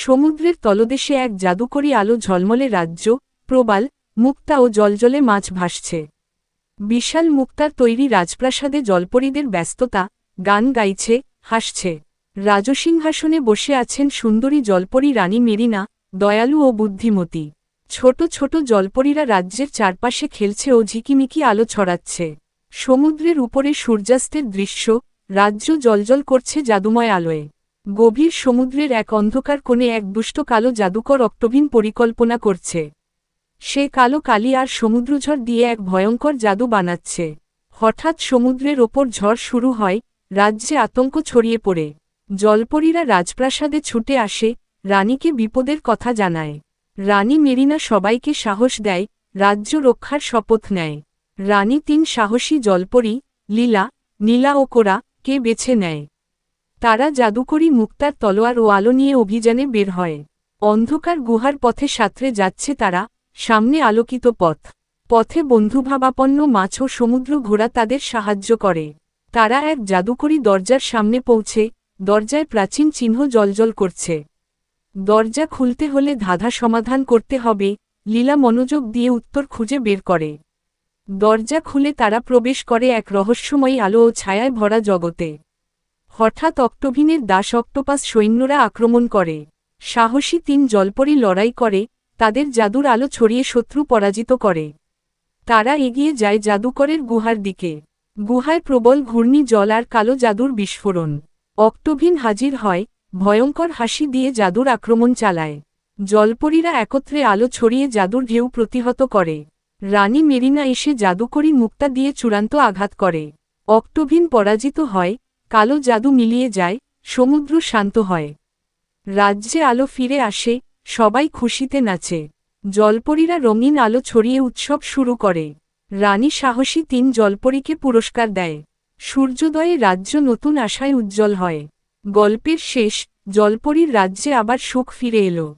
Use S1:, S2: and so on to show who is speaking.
S1: সমুদ্রের তলদেশে এক জাদুকরী আলো ঝলমলে রাজ্য, প্রবাল, মুক্তা ও জলজলে মাছ ভাসছে। বিশাল মুক্তার তৈরি রাজপ্রাসাদে জলপরীদের ব্যস্ততা, গান গাইছে, হাসছে। রাজসিংহাসনে বসে আছেন সুন্দরী জলপরী রানী মেরিনা, দয়ালু ও বুদ্ধিমতী। ছোট ছোট জলপরীরা রাজ্যের চারপাশে খেলছে ও ঝিকিমিকি আলো ছড়াচ্ছে। সমুদ্রের উপরে সূর্যাস্তের দৃশ্য, রাজ্য জ্বলজ্বল করছে জাদুময় আলোয়। গভীর সমুদ্রের এক অন্ধকার কোণে এক দুষ্ট কালো জাদুকর অক্টোভিন পরিকল্পনা করছে। সে কালো কালি আর সমুদ্রঝড় দিয়ে এক ভয়ঙ্কর জাদু বানাচ্ছে। হঠাৎ সমুদ্রের ওপর ঝড় শুরু হয়, রাজ্যে আতঙ্ক ছড়িয়ে পড়ে। জলপরীরা রাজপ্রাসাদে ছুটে আসে, রানীকে বিপদের কথা জানায়। রানী মেরিনা সবাইকে সাহস দেয়, রাজ্য রক্ষার শপথ নেয়। রানী 3 সাহসী জলপরী, লীলা, নীলা ও কোরা, কে বেছে নেয়। তারা জাদুকরী মুক্তার তলোয়ার ও আলো নিয়ে অভিযানে বের হয়। অন্ধকার গুহার পথে সাঁতরে যাচ্ছে তারা, সামনে আলোকিত পথ। পথে বন্ধুভাবাপন্ন মাছ ও সমুদ্র ঘোড়া তাদের সাহায্য করে। তারা এক জাদুকরী দরজার সামনে পৌঁছে, দরজায় প্রাচীন চিহ্ন জ্বলজ্বল করছে। দরজা খুলতে হলে ধাঁধা সমাধান করতে হবে, লীলা মনোযোগ দিয়ে উত্তর খুঁজে বের করে। দরজা খুলে তারা প্রবেশ করে এক রহস্যময়ী আলো ও ছায়ায় ভরা জগতে। হঠাৎ অক্টোভিনের দাস অক্টোপাস সৈন্যরা আক্রমণ করে। সাহসী 3 জলপরী লড়াই করে, তাদের জাদুর আলো ছড়িয়ে শত্রু পরাজিত করে। তারা এগিয়ে যায় জাদুকরের গুহার দিকে। গুহায় প্রবল ঘূর্ণি জল আর কালো জাদুর বিস্ফোরণ। অক্টোভিন হাজির হয়, ভয়ঙ্কর হাসি দিয়ে জাদুর আক্রমণ চালায়। জলপরীরা একত্রে আলো ছড়িয়ে জাদুর ঢেউ প্রতিহত করে। রানী মেরিনা এসে জাদুকরী মুক্তা দিয়ে চূড়ান্ত আঘাত করে। অক্টোভিন পরাজিত হয়, কালো জাদু মিলিয়ে যায়, সমুদ্র শান্ত হয়। রাজ্যে আলো ফিরে আসে, সবাই খুশিতে নাচে। জলপরীরা রঙিন আলো ছড়িয়ে উৎসব শুরু করে। রানী সাহসী 3 জলপরীকে পুরস্কার দেয়। সূর্যোদয়ে রাজ্য নতুন আশায় উজ্জ্বল হয়। গল্পের শেষ, জলপরীর রাজ্যে আবার সুখ ফিরে এলো।